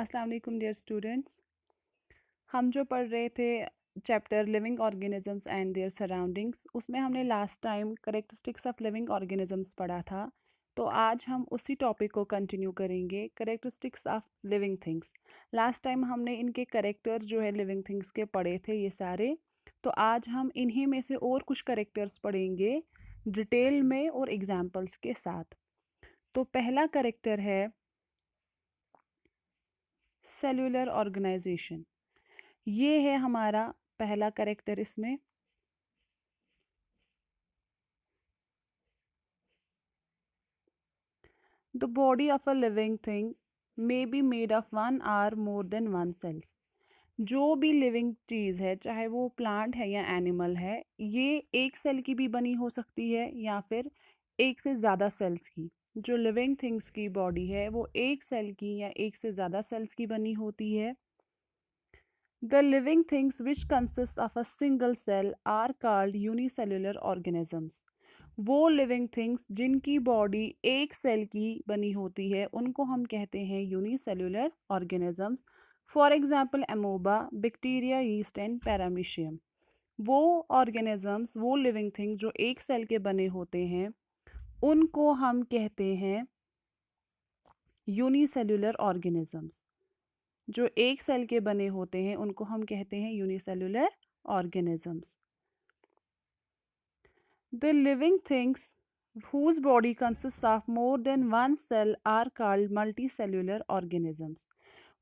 अस्सलाम वालेकुम dear students. हम जो पढ़ रहे थे chapter living organisms and there surroundings, उसमें हमने last time characteristics of living organisms पढ़ा था। तो आज हम उसी टॉपिक को कंटिन्यू करेंगे, characteristics of living things. Last time हमने इनके करेक्टर्स जो है लिविंग थिंग्स के पढ़े थे ये सारे। तो आज हम इन्हीं में से और कुछ करेक्टर्स पढ़ेंगे डिटेल में और एग्जाम्पल्स के साथ। तो पहला करेक्टर है सेल्यूलर ऑर्गेनाइजेशन। ये है हमारा पहला करेक्टर इसमें। The body of a living thing may be made of one or more than one cells. जो भी लिविंग चीज़ है, चाहे वो प्लांट है या एनिमल है, ये एक सेल की भी बनी हो सकती है या फिर एक से ज़्यादा सेल्स की। जो लिविंग थिंग्स की बॉडी है वो एक सेल की या एक से ज़्यादा सेल्स की बनी होती है। The living things which consist of a single cell are called unicellular organisms. वो लिविंग थिंग्स जिनकी बॉडी एक सेल की बनी होती है उनको हम कहते हैं unicellular organisms. For example amoeba, bacteria, yeast and paramecium. वो ऑर्गेनिजम्स, वो लिविंग थिंग्स जो एक सेल के बने होते हैं उनको हम कहते हैं यूनिसेल्युलर ऑर्गेनिजम्स। जो एक सेल के बने होते हैं उनको हम कहते हैं unicellular organisms. The living things whose body consists of more than one cell are called multicellular organisms.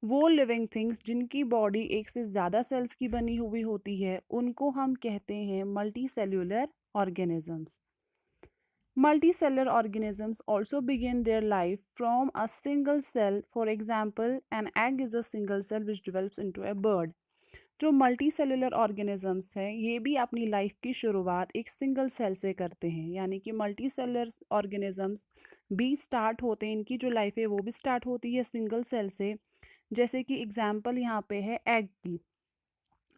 वो लिविंग थिंग्स जिनकी बॉडी एक से ज़्यादा सेल्स की बनी हुई होती है उनको हम कहते हैं multi cellular organisms. Multicellular organisms also begin their life from a single cell. For example, an egg is a single cell which develops into a bird. जो मल्टी सेलुलर ऑर्गेनिजम्स हैं ये भी अपनी लाइफ की शुरुआत एक सिंगल सेल से करते हैं, यानी कि मल्टी सेलुलर ऑर्गेनिजम्स भी स्टार्ट होते हैं, इनकी जो लाइफ है वो भी स्टार्ट होती है सिंगल सेल से। जैसे कि एग्जांपल यहाँ पे है एग की।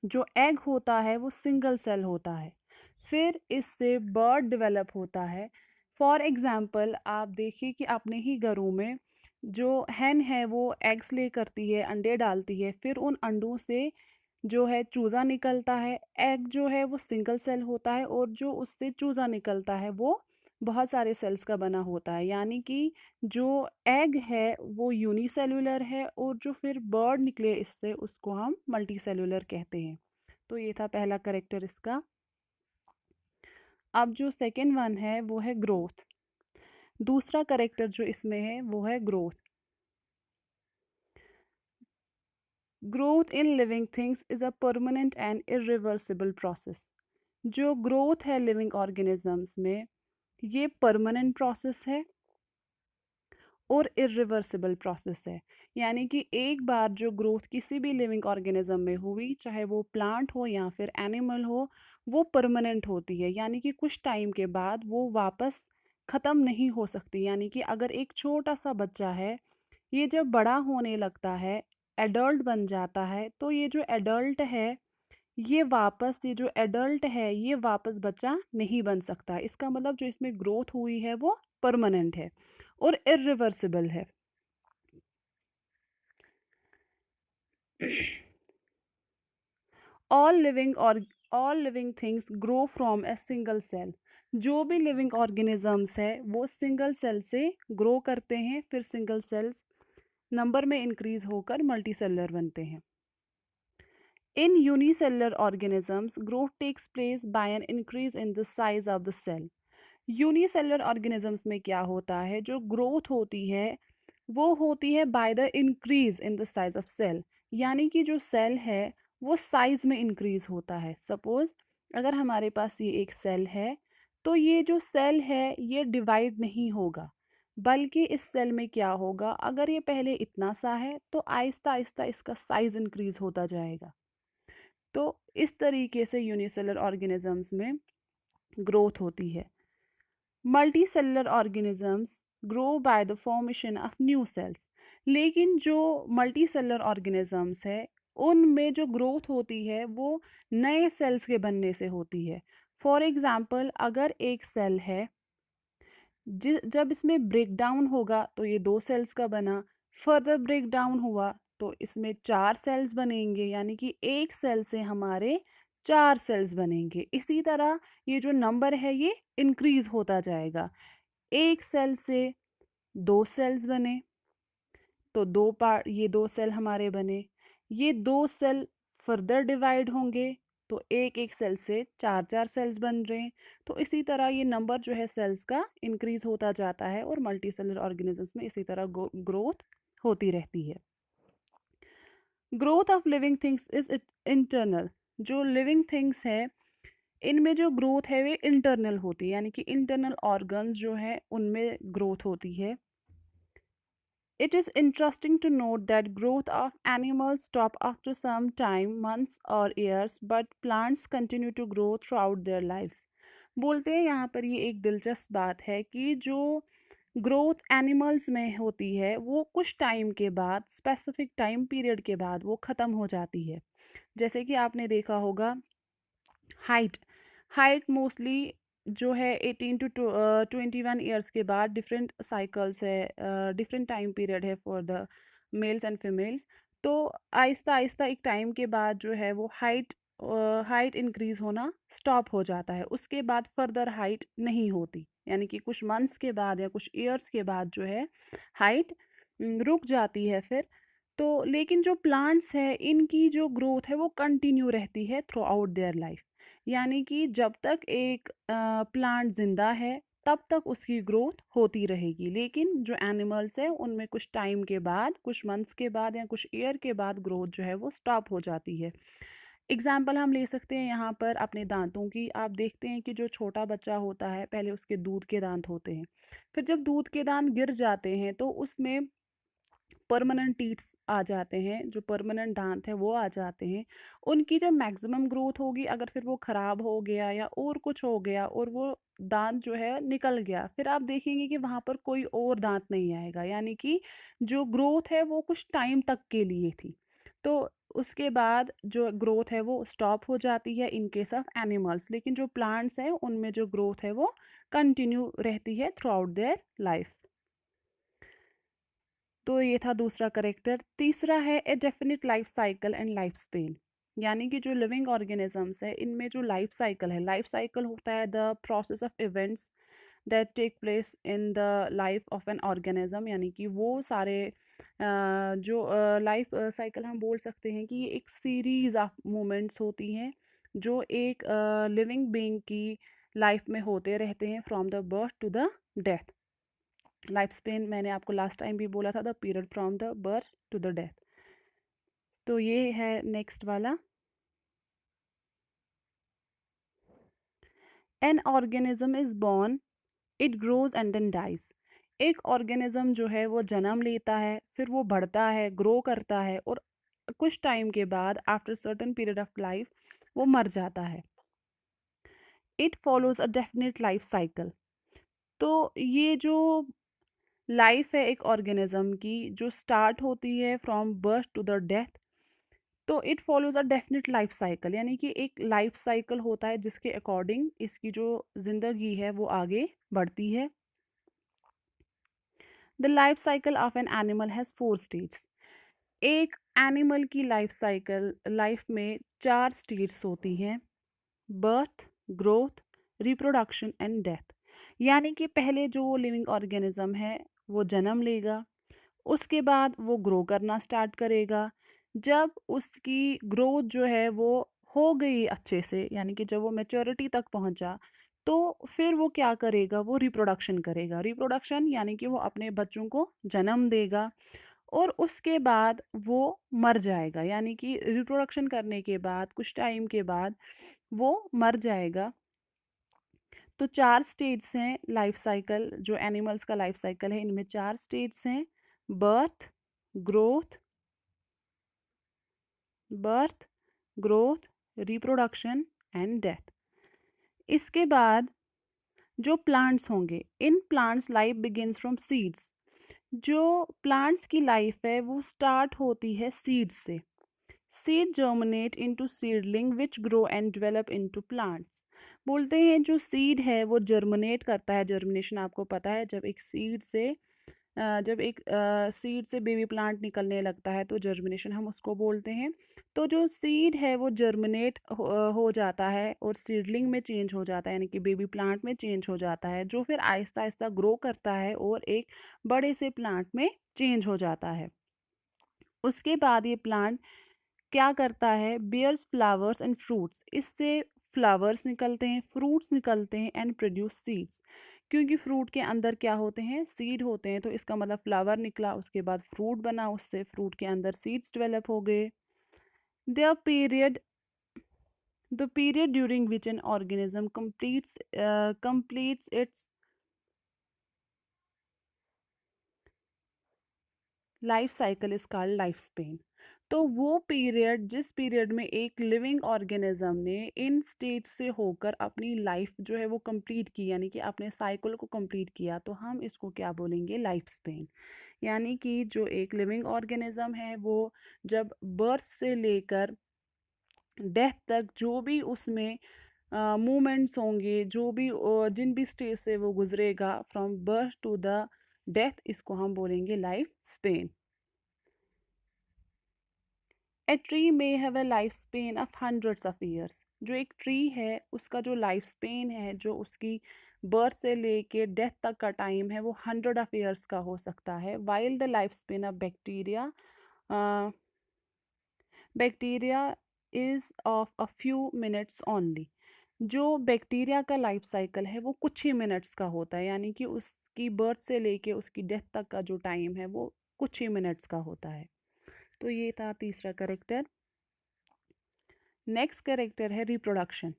जो एग होता है वो सिंगल सेल होता है, फिर इससे बर्ड डेवलप होता है। फॉर एग्जांपल आप देखिए कि अपने ही घरों में जो हैन है वो एग्स ले करती है, अंडे डालती है, फिर उन अंडों से जो है चूज़ा निकलता है। एग जो है वो सिंगल सेल होता है और जो उससे चूज़ा निकलता है वो बहुत सारे सेल्स का बना होता है, यानी कि जो एग है वो यूनिसेलुलर है और जो फिर बर्ड निकले इससे उसको हम मल्टीसेलुलर कहते हैं। तो ये था पहला करेक्टर इसका। अब जो सेकेंड वन है वो है ग्रोथ। दूसरा करेक्टर जो इसमें है वो है growth. Growth in living things is a permanent and irreversible process. जो ग्रोथ है लिविंग ऑर्गेनिजम्स में ये परमानेंट प्रोसेस है और इरिवर्सिबल प्रोसेस है, यानी कि एक बार जो ग्रोथ किसी भी लिविंग ऑर्गेनिज्म में हुई, चाहे वो प्लांट हो या फिर एनिमल हो, वो परमानेंट होती है, यानी कि कुछ टाइम के बाद वो वापस ख़त्म नहीं हो सकती। यानी कि अगर एक छोटा सा बच्चा है, ये जब बड़ा होने लगता है, एडल्ट बन जाता है, तो ये जो एडल्ट है ये जो एडल्ट है ये वापस बच्चा नहीं बन सकता। इसका मतलब जो इसमें ग्रोथ हुई है वो परमानेंट है और इरिवर्सिबल है। ऑल लिविंग और all living things grow from a single cell. जो भी लिविंग ऑर्गेनिजम्स है वो सिंगल सेल से ग्रो करते हैं, फिर सिंगल सेल्स नंबर में इंक्रीज होकर मल्टी सेलुलर बनते हैं। In unicellular organisms, growth takes place by an increase in the size of the cell. Unicellular organisms में क्या होता है, जो ग्रोथ होती है वो होती है by the increase in the size of cell, यानी कि जो सेल है वो साइज में इंक्रीज होता है। सपोज अगर हमारे पास ये एक सेल है तो ये जो सेल है ये डिवाइड नहीं होगा, बल्कि इस सेल में क्या होगा, अगर ये पहले इतना सा है तो आहिस्ता आहिस्ता इसका साइज इंक्रीज होता जाएगा। तो इस तरीके से यूनिसेलुलर ऑर्गेनिजम्स में ग्रोथ होती है। Multicellular organisms grow by the formation of new sales. लेकिन जो मल्टीसेलुलर ऑर्गेनिजम्स है उनमें जो ग्रोथ होती है वो नए सेल्स के बनने से होती है। फॉर एग्जांपल अगर एक सेल है, जब इसमें ब्रेक डाउन होगा तो ये दो सेल्स का बना, फर्दर ब्रेक डाउन हुआ तो इसमें 4 सेल्स बनेंगे, यानी कि एक सेल से हमारे 4 सेल्स बनेंगे। इसी तरह ये जो नंबर है ये इंक्रीज होता जाएगा। एक सेल से 2 सेल्स बने, तो ये 2 सेल हमारे बने। ये 2 सेल फर्दर डिवाइड होंगे, तो एक एक सेल से 4 सेल्स बन रहे हैं। तो इसी तरह ये नंबर जो है सेल्स का इंक्रीज होता जाता है और मल्टी सेलुलर ऑर्गेनिजम्स में इसी तरह ग्रोथ होती रहती है। Growth of living things is internal. जो लिविंग थिंग्स है इनमें जो ग्रोथ है वे इंटरनल होती है, यानी कि इंटरनल ऑर्गन्स जो है उनमें ग्रोथ होती है। It is interesting to note that growth of animals stop after some time, months or years, but plants continue to grow throughout their lives. बोलते हैं यहाँ पर ये एक दिलचस्प बात है कि जो ग्रोथ एनिमल्स में होती है वो कुछ टाइम के बाद, स्पेसिफिक टाइम पीरियड के बाद वो ख़त्म हो जाती है। जैसे कि आपने देखा होगा हाइट हाइट मोस्टली जो है 18 टू 21 ईयर्स के बाद डिफरेंट साइकिल्स है, डिफरेंट टाइम पीरियड है for the mails and females. तो आहिस्ता आहिस्ता एक टाइम के बाद जो है वो हाइट इंक्रीज होना स्टॉप हो जाता है, उसके बाद फर्दर हाइट नहीं होती, यानी कि कुछ मंथ्स के बाद या कुछ ईयर्स के बाद जो है हाइट रुक जाती है फिर। तो लेकिन जो प्लांट्स है इनकी जो ग्रोथ है वो कंटिन्यू रहती है थ्रू आउट देयर लाइफ, यानी कि जब तक एक प्लांट जिंदा है तब तक उसकी ग्रोथ होती रहेगी। लेकिन जो एनिमल्स है उनमें कुछ टाइम के बाद, कुछ मंथ्स के बाद या कुछ ईयर के बाद ग्रोथ जो है वो स्टॉप हो जाती है। एग्जाम्पल हम ले सकते हैं यहाँ पर अपने दांतों की। आप देखते हैं कि जो छोटा बच्चा होता है पहले उसके दूध के दांत होते हैं, फिर जब दूध के दांत गिर जाते हैं तो उसमें परमानेंट टीथ्स आ जाते हैं, जो परमानेंट दांत है वो आ जाते हैं। उनकी जब मैक्सिमम ग्रोथ होगी, अगर फिर वो ख़राब हो गया या और कुछ हो गया और वो दांत जो है निकल गया, फिर आप देखेंगे कि वहाँ पर कोई और दांत नहीं आएगा, यानी कि जो ग्रोथ है वो कुछ टाइम तक के लिए थी। तो उसके बाद जो ग्रोथ है वो स्टॉप हो जाती है इन केस ऑफ एनिमल्स। लेकिन जो प्लांट्स हैं उनमें जो ग्रोथ है वो कंटिन्यू रहती है थ्रू आउट देयर लाइफ। तो ये था दूसरा करेक्टर। तीसरा है a definite life cycle and life span, यानी कि जो लिविंग ऑर्गेनिजम्स है इनमें जो लाइफ साइकिल है, लाइफ साइकिल होता है the process of events that take place in the life of an organism, यानी कि वो सारे जो लाइफ साइकिल हम बोल सकते हैं कि ये एक सीरीज ऑफ मोमेंट्स होती हैं जो एक लिविंग बीइंग की लाइफ में होते रहते हैं from the birth to the death. Life span मैंने आपको लास्ट टाइम भी बोला था, the period from the birth to the death. तो ये है नेक्स्ट वाला। An organism is born, it grows and then dies. एक ऑर्गेनिज्म जो है वो जन्म लेता है, फिर वो बढ़ता है, ग्रो करता है और कुछ टाइम के बाद after certain period of life वो मर जाता है। It follows a definite life cycle. तो ये जो लाइफ है एक ऑर्गेनिज्म की जो स्टार्ट होती है from birth to the death, तो it follows a definite life cycle, यानी कि एक लाइफ साइकिल होता है जिसके अकॉर्डिंग इसकी जो ज़िंदगी है वो आगे बढ़ती है। The life cycle of an animal has 4 stage. एक एनिमल की लाइफ साइकिल लाइफ में 4 स्टेज होती हैं: birth, growth, reproduction and death. यानी कि पहले जो लिविंग ऑर्गेनिज्म है वो जन्म लेगा, उसके बाद वो ग्रो करना स्टार्ट करेगा। जब उसकी ग्रोथ जो है वो हो गई अच्छे से, यानी कि जब वो मैच्योरिटी तक पहुंचा, तो फिर वो क्या करेगा, वो रिप्रोडक्शन करेगा। रिप्रोडक्शन यानी कि वो अपने बच्चों को जन्म देगा और उसके बाद वो मर जाएगा, यानी कि रिप्रोडक्शन करने के बाद कुछ टाइम के बाद वो मर जाएगा। तो 4 स्टेज हैं लाइफ साइकिल, जो एनिमल्स का लाइफ साइकिल है इनमें 4 स्टेज हैं: birth, growth, birth, growth, reproduction and death. इसके बाद जो प्लांट्स होंगे, in plants life begins from seeds. जो प्लांट्स की लाइफ है वो स्टार्ट होती है सीड्स से। Seed germinate into seedling which grow and develop into plants. बोलते हैं जो सीड है वो जर्मिनेट करता है, जर्मिनेशन आपको पता है, जब एक सीड से जब एक सीड से बेबी प्लांट निकलने लगता है तो जर्मिनेशन हम उसको बोलते हैं। तो जो सीड है वो जर्मिनेट हो जाता है और सीडलिंग में चेंज हो जाता है, यानी कि बेबी प्लांट में चेंज हो जाता है, जो फिर आहिस्ता आहिस्ता ग्रो करता है और एक बड़े से प्लांट में चेंज हो जाता है। उसके बाद ये प्लांट क्या करता है, बियर्स फ्लावर्स एंड फ्रूट्स, इससे फ्लावर्स निकलते हैं, फ्रूट्स निकलते हैं एंड प्रोड्यूस सीड्स। क्योंकि फ्रूट के अंदर क्या होते हैं, सीड होते हैं, तो इसका मतलब फ्लावर निकला, उसके बाद फ्रूट बना, उससे फ्रूट के अंदर सीड्स डेवलप हो गए। The period the period during which an organism completes its life cycle is called life span. तो वो पीरियड, जिस पीरियड में एक लिविंग ऑर्गेनिज्म ने इन स्टेज से होकर अपनी लाइफ जो है वो कंप्लीट की, यानी कि अपने साइकिल को कंप्लीट किया, तो हम इसको क्या बोलेंगे, लाइफ स्पेन। यानी कि जो एक लिविंग ऑर्गेनिज्म है वो जब बर्थ से लेकर डेथ तक जो भी उसमें मूवमेंट्स होंगे, जो भी जिन भी स्टेज से वो गुजरेगा from birth to the death, इसको हम बोलेंगे life span. A tree may have a life span of hundreds of years. जो एक ट्री है उसका जो लाइफ स्पेन है, जो उसकी बर्थ से लेके डेथ तक का टाइम है, वो 100 of years का हो सकता है। While the life span of bacteria is of a few minutes only. जो बैक्टीरिया का लाइफ साइकिल है वो कुछ ही मिनट्स का होता है, यानी कि उसकी बर्थ से लेके उसकी डेथ तक का जो टाइम है वो कुछ ही मिनट्स का होता है। तो ये था तीसरा करेक्टर। नेक्स्ट करेक्टर है reproduction.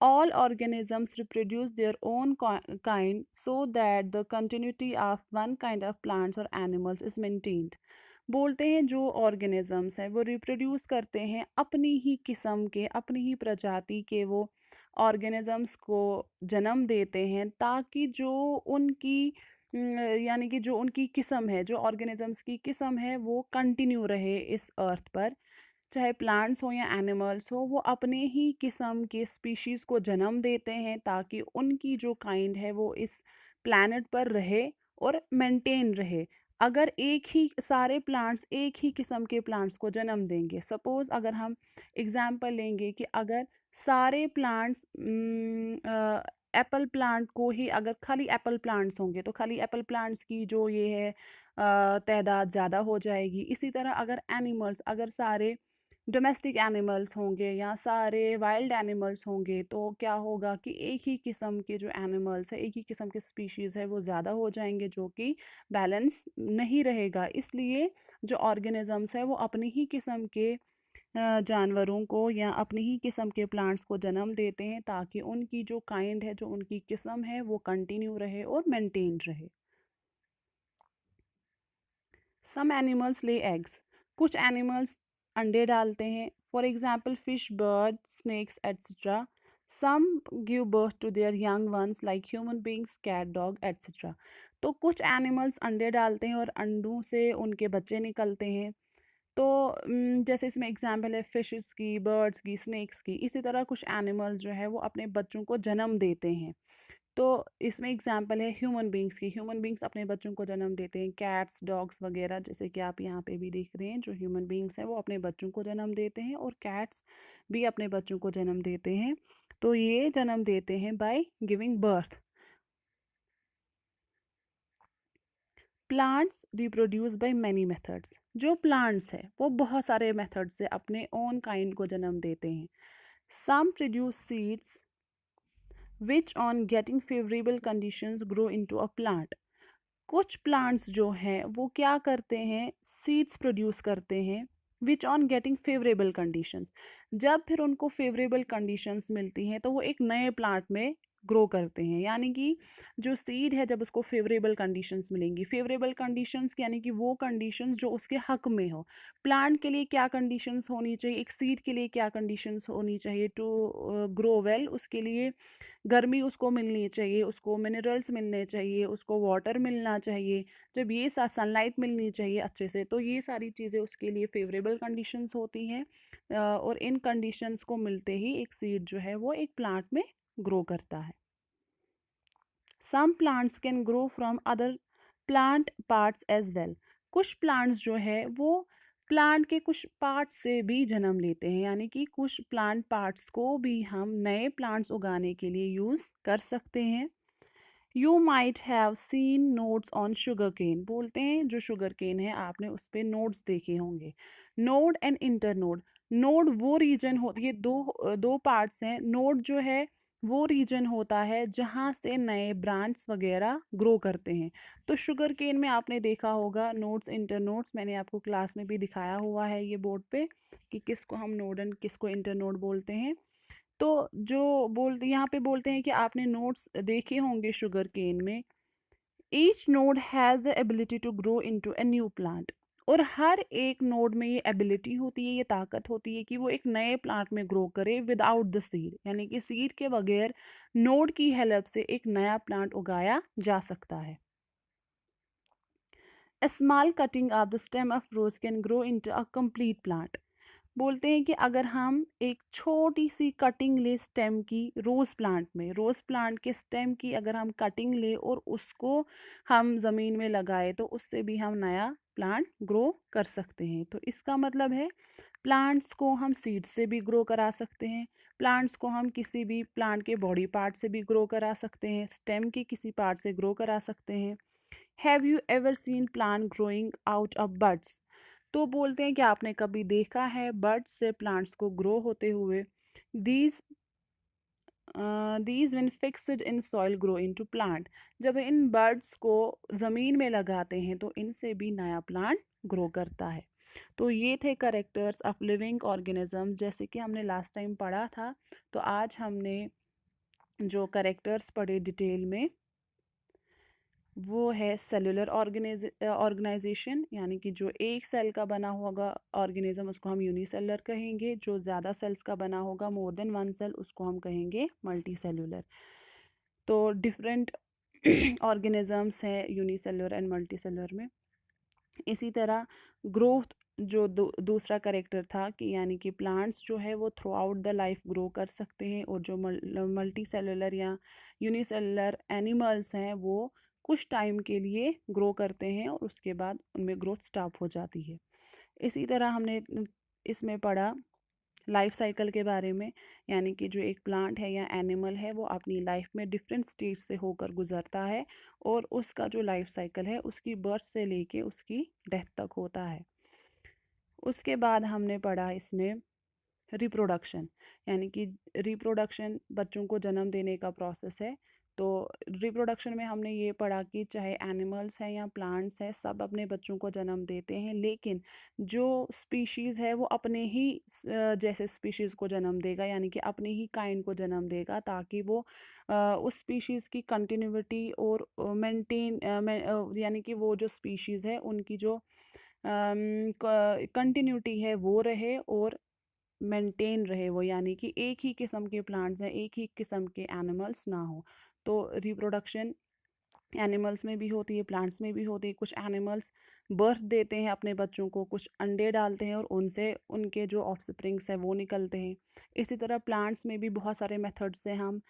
All organisms reproduce their own kind so that the continuity of one kind of plants or animals is maintained. बोलते हैं जो ऑर्गेनिजम्स हैं वो रिप्रोड्यूस करते हैं अपनी ही किस्म के, अपनी ही प्रजाति के वो ऑर्गेनिजम्स को जन्म देते हैं, ताकि जो उनकी यानी कि जो उनकी किस्म है, जो ऑर्गेनिजम्स की किस्म है वो कंटिन्यू रहे इस अर्थ पर। चाहे प्लांट्स हो या एनिमल्स हो, वो अपने ही किस्म के स्पीशीज़ को जन्म देते हैं ताकि उनकी जो काइंड है वो इस प्लैनेट पर रहे और मेंटेन रहे। अगर एक ही सारे प्लांट्स एक ही किस्म के प्लांट्स को जन्म देंगे, सपोज़ अगर हम एग्जांपल लेंगे कि अगर सारे प्लांट्स एप्पल प्लांट को ही, अगर खाली एप्पल प्लांट्स होंगे तो खाली एप्पल प्लांट्स की जो ये है तादाद ज़्यादा हो जाएगी। इसी तरह अगर एनिमल्स, अगर सारे डोमेस्टिक एनिमल्स होंगे या सारे वाइल्ड एनिमल्स होंगे, तो क्या होगा कि एक ही किस्म के जो एनिमल्स है, एक ही किस्म के स्पीशीज़ है वो ज़्यादा हो जाएंगे, जो कि बैलेंस नहीं रहेगा। इसलिए जो ऑर्गेनिजम्स है वो अपनी ही किस्म के जानवरों को या अपनी ही किस्म के प्लांट्स को जन्म देते हैं ताकि उनकी जो काइंड है, जो उनकी किस्म है वो कंटिन्यू रहे और मेंटेन रहे। Some animals lay eggs. कुछ एनिमल्स अंडे डालते हैं, for example fish, bird, snakes etcetera. Some give birth to their young ones like human beings, cat, dog etcetera. तो कुछ एनिमल्स अंडे डालते हैं और अंडों से उनके बच्चे निकलते हैं। तो जैसे इसमें एग्जाम्पल है फिशेस की, बर्ड्स की, स्नेक्स की। इसी तरह कुछ एनिमल्स जो है वो अपने बच्चों को जन्म देते हैं। तो इसमें एग्जांपल है ह्यूमन बींग्स की। ह्यूमन बींग्स अपने बच्चों को जन्म देते हैं, कैट्स, डॉग्स वगैरह, जैसे कि आप यहाँ पे भी देख रहे हैं। जो ह्यूमन बींग्स हैं वो अपने बच्चों को जन्म देते हैं और कैट्स भी अपने बच्चों को जन्म देते हैं। तो ये जन्म देते हैं by giving birth. Plants reproduce by many methods. जो प्लांट्स है वो बहुत सारे मेथड से अपने ओन काइंड को जन्म देते हैं। Some produce seeds which on getting favourable conditions grow into a plant. कुछ प्लांट्स जो हैं वो क्या करते हैं, सीड्स प्रोड्यूस करते हैं विच ऑन गेटिंग फेवरेबल कंडीशंस। जब फिर उनको फेवरेबल कंडीशंस मिलती हैं तो वो एक नए प्लांट में ग्रो करते हैं। यानी कि जो सीड है जब उसको फेवरेबल कंडीशंस मिलेंगी, फेवरेबल कंडीशंस यानी कि वो कंडीशंस जो उसके हक में हो। प्लांट के लिए क्या कंडीशंस होनी चाहिए, एक सीड के लिए क्या कंडीशंस होनी चाहिए टू ग्रो वेल, उसके लिए गर्मी उसको मिलनी चाहिए, उसको मिनरल्स मिलने चाहिए, उसको वाटर मिलना चाहिए, जब ये सनलाइट मिलनी चाहिए अच्छे से, तो ये सारी चीज़ें उसके लिए फेवरेबल कंडीशंस होती हैं। और इन कंडीशंस को मिलते ही एक सीड जो है वो एक प्लांट में ग्रो करता है। Some plants can grow from other plant parts as well. कुछ प्लांट्स जो है वो प्लांट के कुछ पार्ट्स से भी जन्म लेते हैं, यानी कि कुछ प्लांट पार्ट्स को भी हम नए प्लांट्स उगाने के लिए यूज़ कर सकते हैं। You might have seen nodes on sugar cane, बोलते हैं जो शुगर केन है आपने उस पर नोड्स देखे होंगे। नोड एंड इंटरनोड, नोड वो रीजन होती है, दो पार्ट्स हैं। नोड जो है वो रीजन होता है जहाँ से नए ब्रांच वगैरह ग्रो करते हैं। तो शुगर केन में आपने देखा होगा नोड्स इंटरनोड्स, मैंने आपको क्लास में भी दिखाया हुआ है ये बोर्ड पे कि किसको हम नोड एंड किसको इंटरनोड बोलते हैं। तो जो बोलते यहाँ पे बोलते हैं कि आपने नोड्स देखे होंगे शुगर केन में। Each node has the ability to grow into a new plant, और हर एक नोड में ये एबिलिटी होती है, ये ताकत होती है कि वो एक नए प्लांट में ग्रो करे विदाउट द सीड, यानी कि सीड के बगैर नोड की हेल्प से एक नया प्लांट उगाया जा सकता है। A small cutting of the stem of rose can grow into a complete plant. बोलते हैं कि अगर हम एक छोटी सी कटिंग ले स्टेम की, रोज़ प्लांट में, रोज़ प्लांट के स्टेम की अगर हम कटिंग ले और उसको हम ज़मीन में लगाए तो उससे भी हम नया प्लांट ग्रो कर सकते हैं। तो इसका मतलब है प्लांट्स को हम सीड से भी ग्रो करा सकते हैं, प्लांट्स को हम किसी भी प्लांट के बॉडी पार्ट से भी ग्रो करा सकते हैं, स्टेम के किसी पार्ट से ग्रो करा सकते हैं। Have you ever seen plant growing out of buds, तो बोलते हैं कि आपने कभी देखा है बड्स से प्लांट्स को ग्रो होते हुए। These these when fixed in soil grow into plant, जब इन बर्ड्स को ज़मीन में लगाते हैं तो इनसे भी नया प्लांट ग्रो करता है। तो ये थे करेक्टर्स ऑफ लिविंग ऑर्गेनिज्म, जैसे कि हमने लास्ट टाइम पढ़ा था। तो आज हमने जो करेक्टर्स पढ़े डिटेल में वो है सेलुलर ऑर्गेनाइजेशन, यानी कि जो एक सेल का बना होगा ऑर्गेनिज्म उसको हम यूनिसेलुलर कहेंगे, जो ज़्यादा सेल्स का बना होगा मोर देन वन सेल उसको हम कहेंगे मल्टी सेलुलर। तो डिफरेंट ऑर्गेनिजम्स हैं यूनिसेलुलर एंड मल्टी सेलुलर में। इसी तरह ग्रोथ जो दूसरा करेक्टर था कि यानी कि प्लांट्स जो है वो through out the life grow कर सकते हैं, और जो मल्टी सेलुलर या यूनिसेलुलर एनिमल्स हैं वो कुछ टाइम के लिए ग्रो करते हैं और उसके बाद उनमें ग्रोथ स्टॉप हो जाती है। इसी तरह हमने इसमें पढ़ा लाइफ साइकिल के बारे में, यानी कि जो एक प्लांट है या एनिमल है वो अपनी लाइफ में डिफरेंट स्टेज से होकर गुजरता है, और उसका जो लाइफ साइकिल है उसकी बर्थ से लेके उसकी डेथ तक होता है। उसके बाद हमने पढ़ा इसमें रिप्रोडक्शन, यानी कि रिप्रोडक्शन बच्चों को जन्म देने का प्रोसेस है। तो रिप्रोडक्शन में हमने ये पढ़ा कि चाहे एनिमल्स हैं या प्लांट्स हैं सब अपने बच्चों को जन्म देते हैं, लेकिन जो स्पीशीज़ है वो अपने ही जैसे स्पीशीज़ को जन्म देगा, यानी कि अपने ही काइंड को जन्म देगा, ताकि वो उस स्पीशीज़ की कंटिन्यूटी और मेंटेन यानी कि वो जो स्पीशीज़ है उनकी जो कंटिन्यूटी है वो रहे और मेंटेन रहे वो, यानी कि एक ही किस्म के प्लांट्स हैं, एक ही किस्म के एनिमल्स ना हो। तो रिप्रोडक्शन एनिमल्स में भी होती है, प्लांट्स में भी होती है। कुछ एनिमल्स बर्थ देते हैं अपने बच्चों को, कुछ अंडे डालते हैं और उनसे उनके जो ऑफस्प्रिंग्स हैं वो निकलते हैं। इसी तरह प्लांट्स में भी बहुत सारे मेथड से हम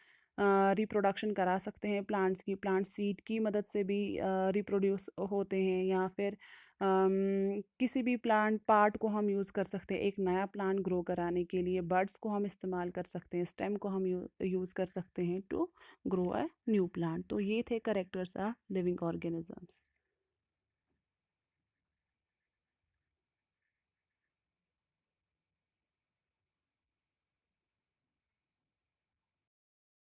रिप्रोडक्शन करा सकते हैं प्लांट्स की। प्लांट सीड की मदद से भी रिप्रोड्यूस होते हैं, या फिर किसी भी प्लांट पार्ट को हम यूज़ कर सकते हैं एक नया प्लांट ग्रो कराने के लिए। बर्ड्स को हम इस्तेमाल कर सकते हैं, स्टेम को हम यूज़ कर सकते हैं to grow a new plant. तो ये थे करेक्टर्स ऑफ लिविंग ऑर्गेनिजम्स।